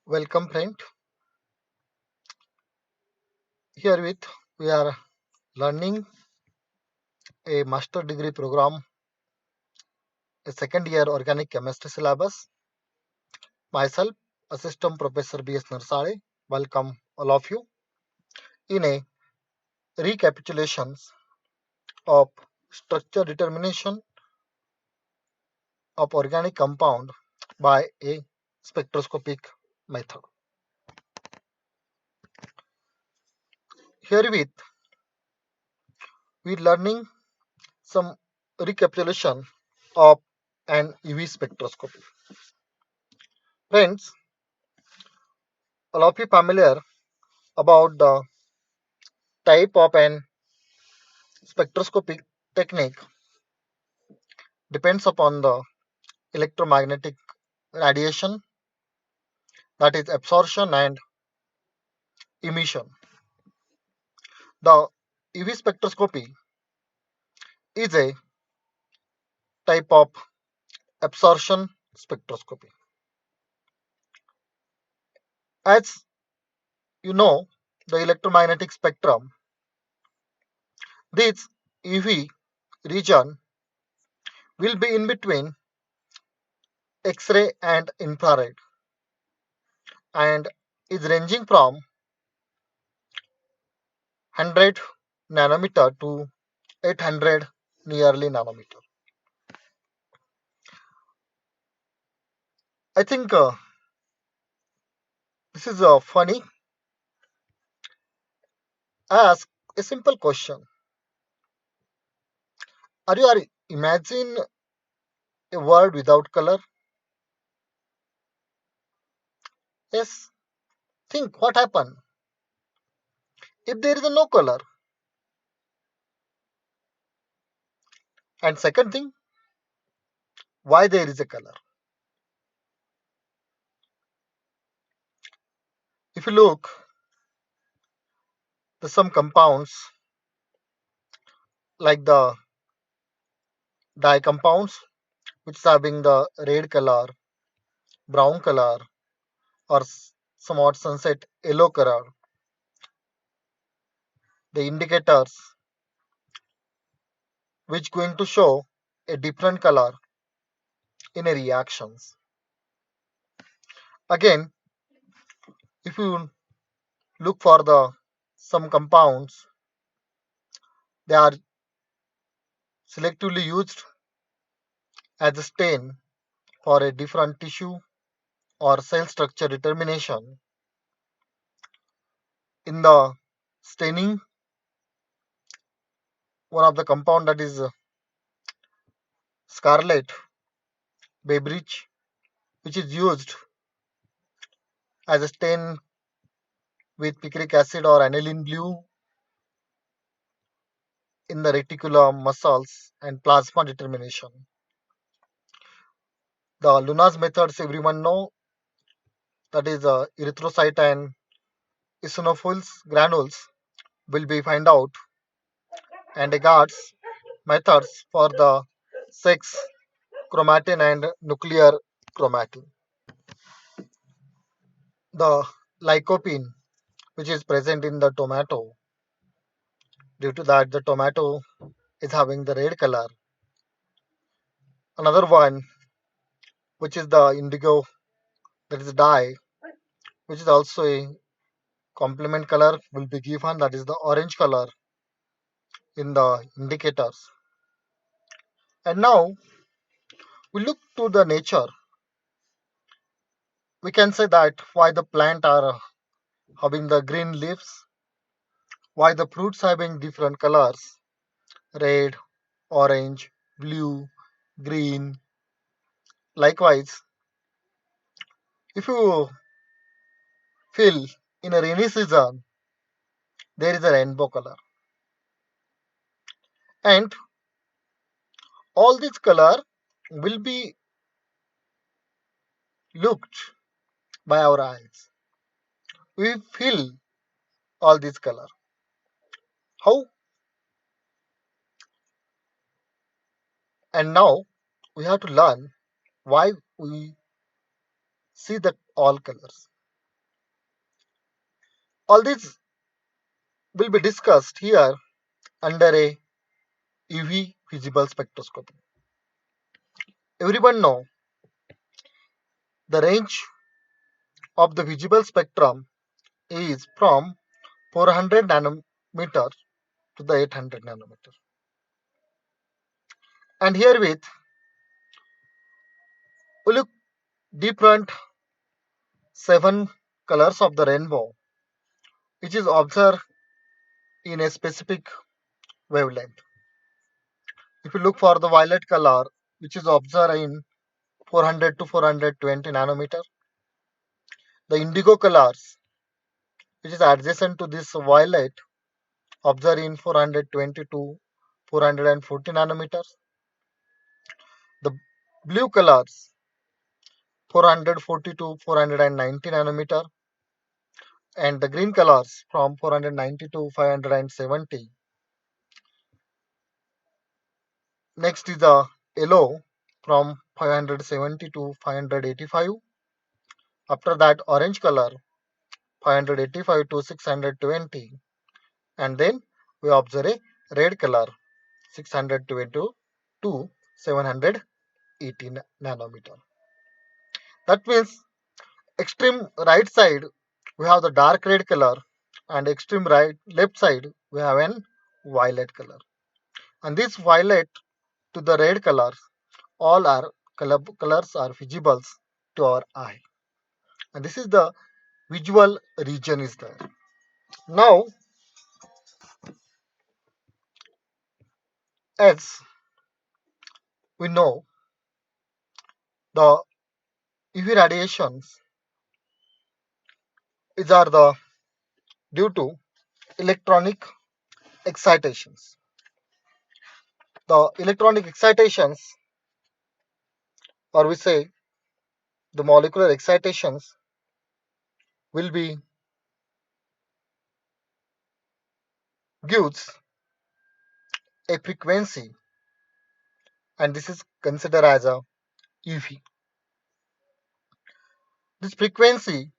Welcome friend. Herewith we are learning a master degree program, a second year organic chemistry syllabus. Myself, Assistant Professor B.S. Narsale. Welcome all of you in a recapitulation of structure determination of organic compound by a spectroscopic method. Herewith we are learning some recapitulation of an UV spectroscopy. Friends, all of you familiar about the type of an spectroscopic technique depends upon the electromagnetic radiation, that is absorption and emission. The UV spectroscopy is a type of absorption spectroscopy. As you know, the electromagnetic spectrum, this UV region will be in between X-ray and infrared and is ranging from 100 nanometer to 800 nearly nanometer. I think this is funny. Ask a simple question. Are imagine a world without color? Yes. Think what happened if there is no color. And second thing, why there is a color? If you look, there's some compounds like the dye compounds, which is having the red color, brown color, or somewhat sunset yellow color. The indicators which going to show a different color in a reactions. Again, if you look for the some compounds, they are selectively used as a stain for a different tissue or cell structure determination. In the staining, one of the compound that is scarlet beverage, which is used as a stain with picric acid or aniline blue in the reticulum, muscles, and plasma determination. The Luna's methods everyone know, that is erythrocyte and eosinophils granules will be find out, and Agard's methods for the sex chromatin and nuclear chromatin. The lycopene, which is present in the tomato, due to that the tomato is having the red color. Another one, which is the indigo, that is dye, which is also a complement color, will be given, that is the orange color in the indicators. And now we look to the nature. We can say that why the plant are having the green leaves, why the fruits having different colors, red, orange, blue, green. Likewise, if you feel in a rainy season, there is a rainbow color. And all this color will be looked by our eyes. We feel all this color. How? And now we have to learn why we see the all colors. All these will be discussed here under a UV visible spectroscopy. Everyone know the range of the visible spectrum is from 400 nanometer to the 800 nanometer. And herewith we look different 7 colors of the rainbow, which is observed in a specific wavelength. If you look for the violet color, which is observed in 400 to 420 nanometer, the indigo colors, which is adjacent to this violet, observed in 420 to 440 nanometers, the blue colors, 440 to 490 nanometer, and the green colors from 490 to 570. Next is the yellow from 570 to 585. After that, orange color 585 to 620, and then we observe a red color 620 to 780 nanometer. That means extreme right side we have the dark red color, and extreme right left side we have an violet color. And this violet to the red colors, all are colors are visible to our eye. And this is the visual region is there. Now, as we know, the UV radiations is are the due to electronic excitations. The electronic excitations, or we say the molecular excitations, will be gives a frequency, and this is considered as a UV. This frequency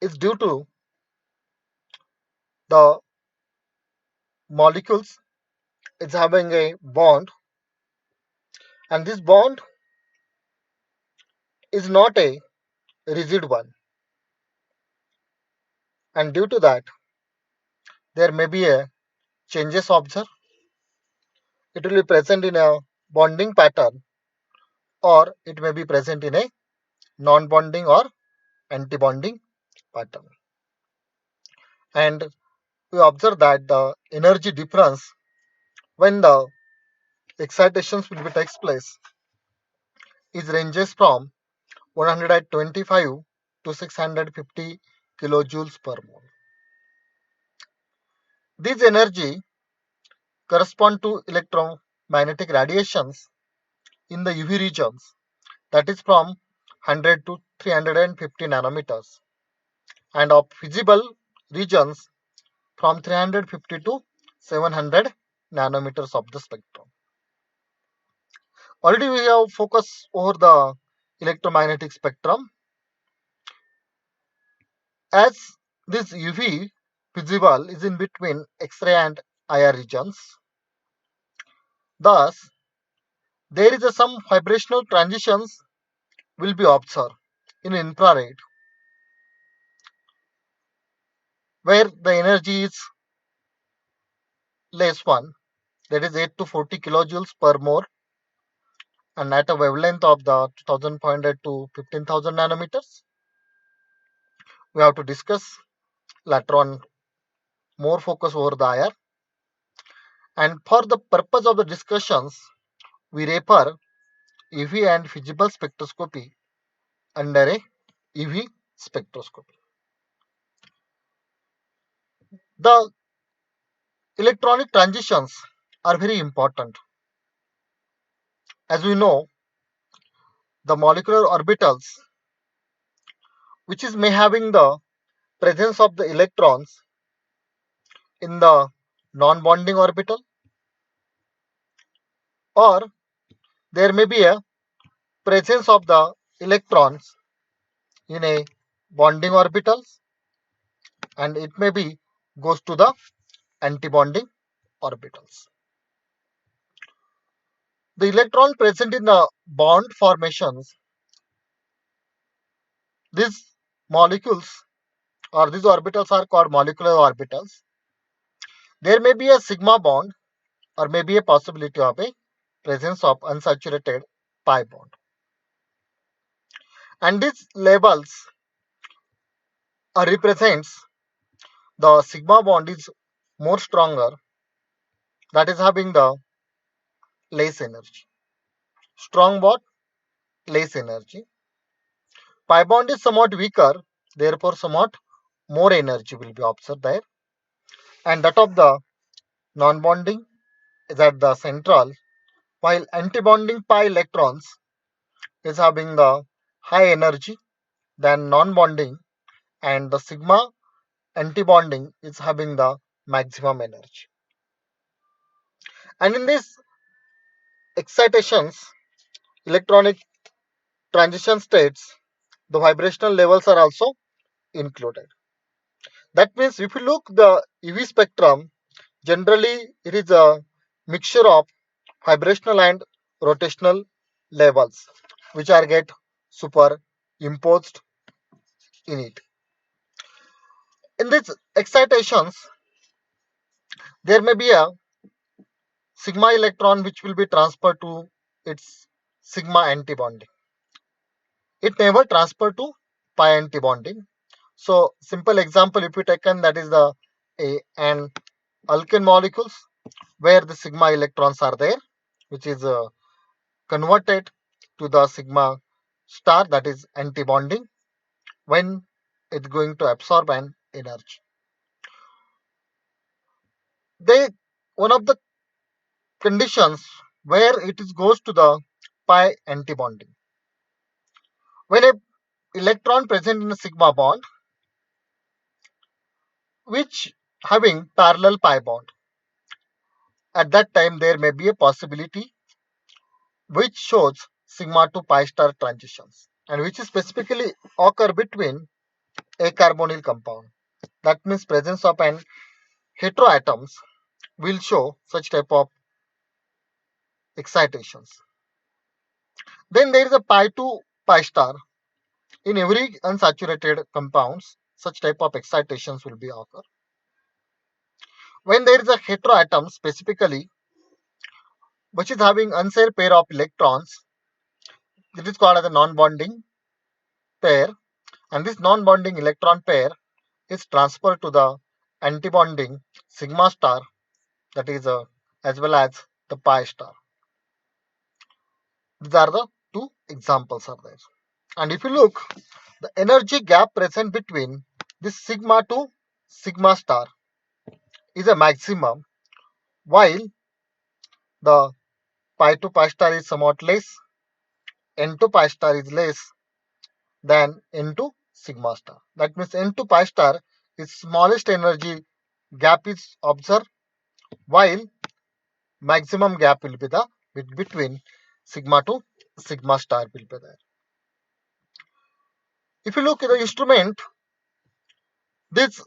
is due to the molecules it's having a bond, and this bond is not a rigid one, and due to that there may be a changes observed. It will be present in a bonding pattern, or it may be present in a non-bonding or anti-bonding pattern. And we observe that the energy difference when the excitations will be takes place is ranges from 125 to 650 kilojoules per mole. This energy correspond to electromagnetic radiations in the UV regions, that is from 100 to 350 nanometers, and of visible regions from 350 to 700 nanometers of the spectrum. Already we have focused over the electromagnetic spectrum. As this UV visible is in between X-ray and IR regions, thus there is some vibrational transitions will be observed in infrared, where the energy is less one, that is 8 to 40 kilojoules per mole, and at a wavelength of the 2500 to 15,000 nanometers. We have to discuss later on more focus over the IR. And for the purpose of the discussions, we refer UV and visible spectroscopy under a UV spectroscopy. The electronic transitions are very important. As we know, the molecular orbitals, which is may having the presence of the electrons in the non-bonding orbital, or there may be a presence of the electrons in a bonding orbitals, and it may be goes to the antibonding orbitals. The electron present in the bond formations, these molecules or these orbitals are called molecular orbitals. There may be a sigma bond or may be a possibility of a presence of unsaturated pi bond. And these labels represents the sigma bond is more stronger, that is having the less energy. Strong bond, less energy. Pi bond is somewhat weaker, therefore somewhat more energy will be observed there. And that of the non-bonding is at the central, while antibonding pi electrons is having the high energy than non-bonding, and the sigma antibonding is having the maximum energy. And in these excitations, electronic transition states, the vibrational levels are also included. That means if you look the UV spectrum, generally it is a mixture of vibrational and rotational levels which are get superimposed in it. In these excitations, there may be a sigma electron which will be transferred to its sigma antibonding. It never transferred to pi antibonding. So simple example if you taken, that is the an alkane molecules where the sigma electrons are there, which is converted to the sigma star, that is antibonding, when it's going to absorb an energy. They one of the conditions where it is goes to the pi antibonding. When a electron present in a sigma bond which having parallel pi bond, at that time there may be a possibility which shows sigma to pi star transitions, and which is specifically occur between a carbonyl compound. That means presence of an heteroatoms will show such type of excitations. Then there is a pi to pi star. In every unsaturated compounds, such type of excitations will be occur. When there is a heteroatom specifically, which is having unsaid pair of electrons, it is called as a non-bonding pair, and this non-bonding electron pair is transferred to the antibonding sigma star, that is as well as the pi star. These are the two examples are there. And if you look, the energy gap present between this sigma to sigma star is a maximum, while the pi to pi star is somewhat less, n to pi star is less than n to sigma star. That means n to pi star is smallest energy gap is observed, while maximum gap will be the between sigma to sigma star will be there. If you look at the instrument, this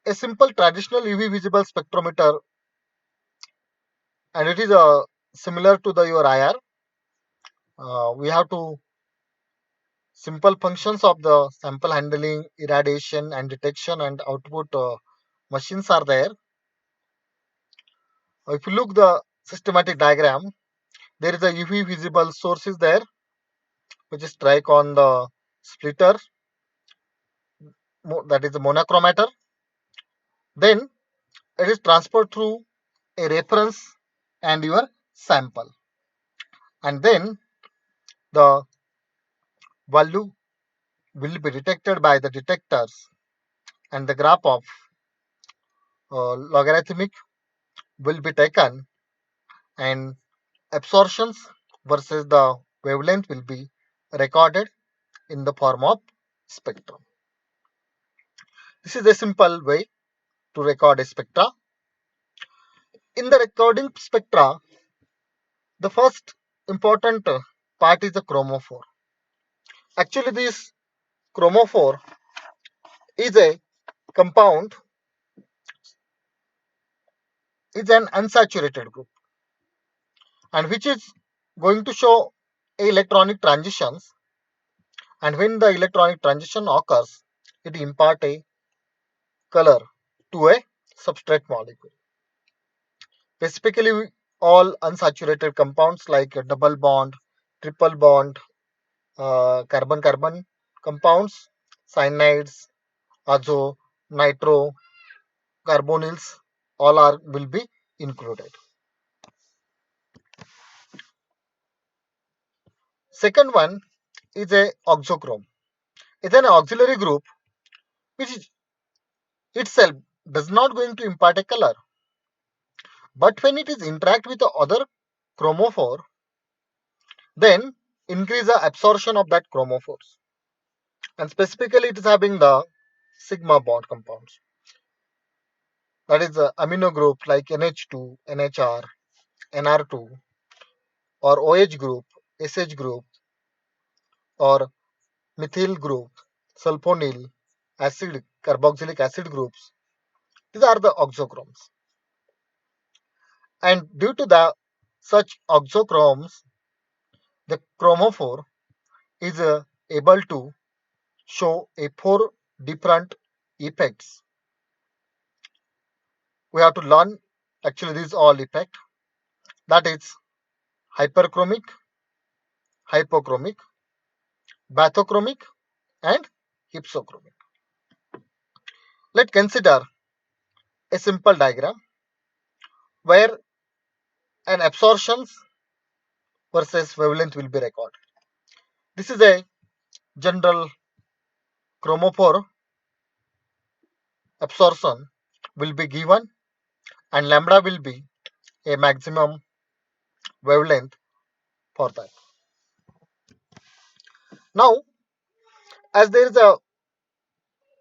a simple traditional UV visible spectrometer, and it is similar to the your IR. We have to simple functions of the sample handling, irradiation, and detection and output machines are there. If you look the systematic diagram, there is a UV visible source is there, which is strike on the splitter, that is the monochromator. Then it is transferred through a reference and your sample, and then the value will be detected by the detectors, and the graph of logarithmic will be taken, and absorptions versus the wavelength will be recorded in the form of spectrum. This is a simple way to record a spectra. In the recording spectra, the first important part is the chromophore. Actually, this chromophore is a compound is an unsaturated group and which is going to show electronic transitions, and when the electronic transition occurs it impart a color to a substrate molecule. Specifically all unsaturated compounds like a double bond, triple bond, carbon carbon compounds, cyanides, azo, nitro, carbonyls, all are will be included. Second one is a oxochrome. It's an auxiliary group which itself does not going to impart a color, but when it is interact with the other chromophore, then increase the absorption of that chromophores. And specifically it is having the sigma bond compounds. That is the amino group like NH2, NHR, NR2, or OH group, SH group, or methyl group, sulfonyl, acid, carboxylic acid groups. These are the oxochromes. And due to the such oxochromes, the chromophore is able to show a four different effects. We have to learn actually these all effect, that is hyperchromic, hypochromic, bathochromic, and hypsochromic. Let's consider a simple diagram where an absorption versus wavelength will be recorded. This is a general chromophore absorption will be given, and lambda will be a maximum wavelength for that. Now, as there is a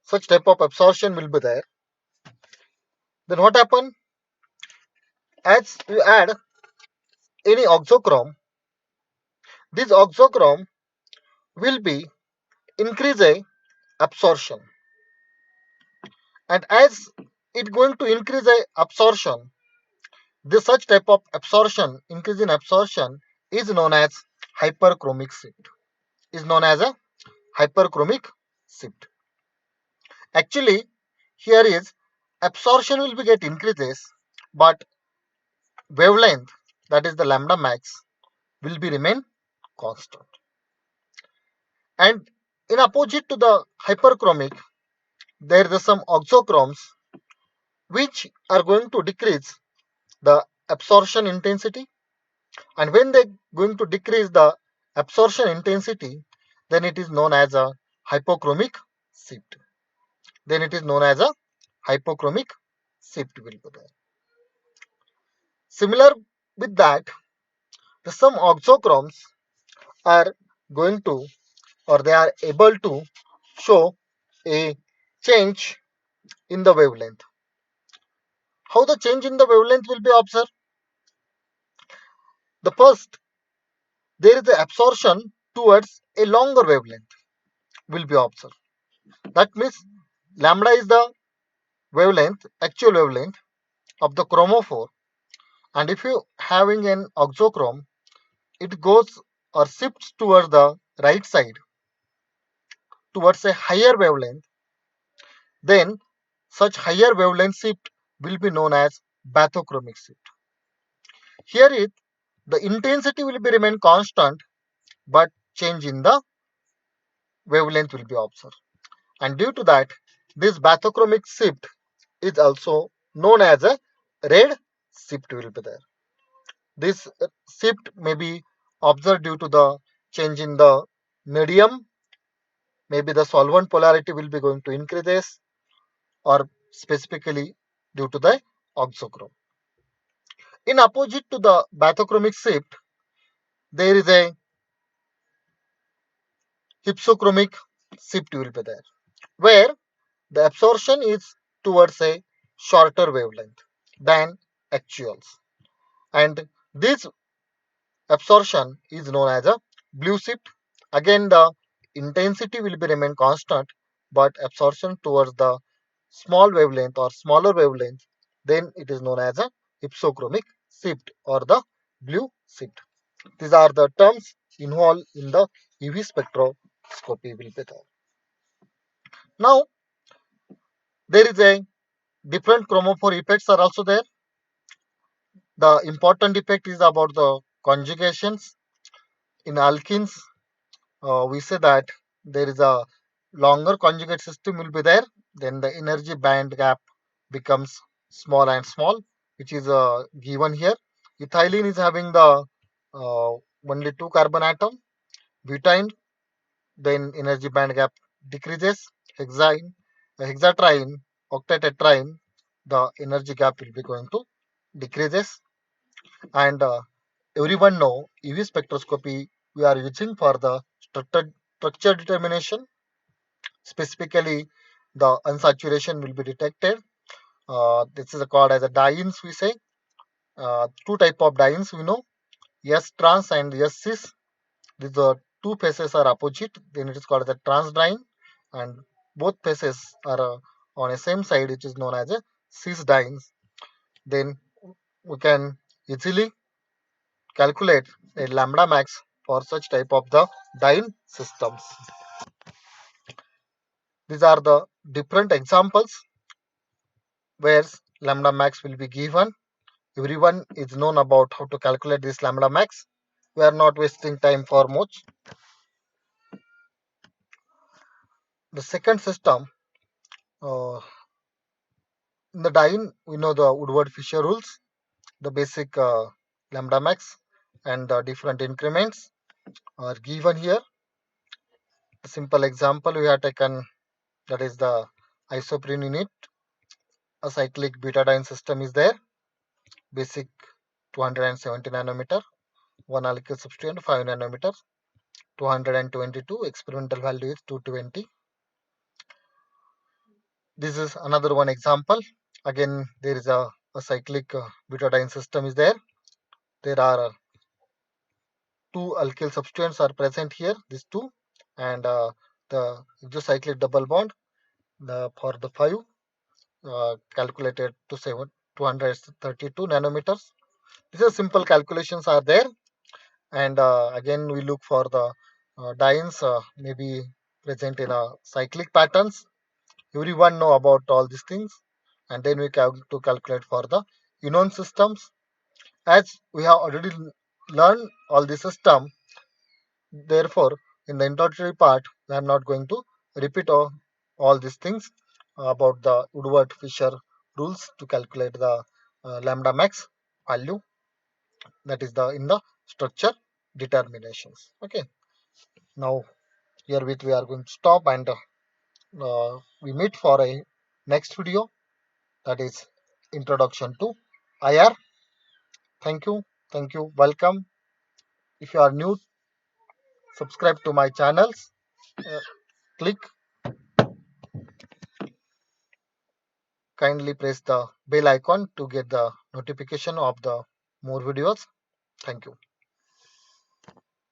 such type of absorption will be there, then what happen? As you add any oxochrome, this oxochrome will be increase a absorption, and as it going to increase a absorption, this such type of absorption, increase in absorption, is known as hyperchromic shift. Is known as a hyperchromic shift. Actually, here is absorption will be get increases, but wavelength, that is the lambda max, will be remain constant. And in opposite to the hyperchromic, there is some oxochromes which are going to decrease the absorption intensity, and when they going to decrease the absorption intensity, then it is known as a hypochromic shift. Then it is known as a hypochromic shift will be there. Similar with that, the some oxochromes are going to, or they are able to show a change in the wavelength. How the change in the wavelength will be observed? The first, there is the absorption towards a longer wavelength will be observed. That means lambda is the wavelength, actual wavelength of the chromophore, and if you having an oxochrome, it goes or shifts towards the right side towards a higher wavelength, then such higher wavelength shift will be known as bathochromic shift. Here it the intensity will be remain constant, but change in the wavelength will be observed. And due to that, this bathochromic shift is also known as a red shift will be there. This shift may be observed due to the change in the medium, maybe the solvent polarity will be going to increases, or specifically due to the oxochrome. In opposite to the bathochromic shift, there is a hypsochromic shift will be there, where the absorption is towards a shorter wavelength than actuals, and this absorption is known as a blue shift. Again, the intensity will be remain constant, but absorption towards the small wavelength or smaller wavelength, then it is known as a hypsochromic shift or the blue shift. These are the terms involved in the UV spectroscopy will be there. Now there is a different chromophore effects are also there. The important effect is about the conjugations. In alkenes, we say that there is a longer conjugate system will be there. Then the energy band gap becomes small and small, which is given here. Ethylene is having the uh, only two carbon atom. Butane, then energy band gap decreases. Hexine, hexatriene, octatetraene, the energy gap will be going to decreases. And everyone know UV spectroscopy we are using for the structure determination. Specifically, the unsaturation will be detected. This is called as a dienes. We say two type of dienes we know, S trans and S cis. These two faces are opposite. Then it is called as a trans diene, and both faces are on a same side, which is known as a cis dienes. Then we can easily calculate a lambda max for such type of the diene systems. These are the different examples where lambda max will be given. Everyone is known about how to calculate this lambda max. We are not wasting time for much. The second system, uh, in the diene, we know the Woodward-Fisher rules, the basic lambda max and the different increments are given here. A simple example we have taken, that is the isoprene unit. A cyclic betadiene system is there, basic 270 nanometer, one alkyl substituent 5 nanometer, 222, experimental value is 220. This is another one example. Again, there is a cyclic butadiene system is there. There are two alkyl substituents are present here, these two, and the isocyclic double bond for the 5 calculated to 232 nanometers. These are simple calculations are there, and again we look for the dienes maybe present in a cyclic patterns. Everyone know about all these things, and then we have to calculate for the Unon systems. As we have already learned all the system, therefore in the introductory part we are not going to repeat all these things about the Woodward-Fisher rules to calculate the lambda max value, that is the in the structure determinations. Okay, now here with we are going to stop, and we meet for a next video, that is introduction to IR. Thank you, thank you, welcome. If you are new, subscribe to my channels. Click, kindly press the bell icon to get the notification of the more videos. Thank you.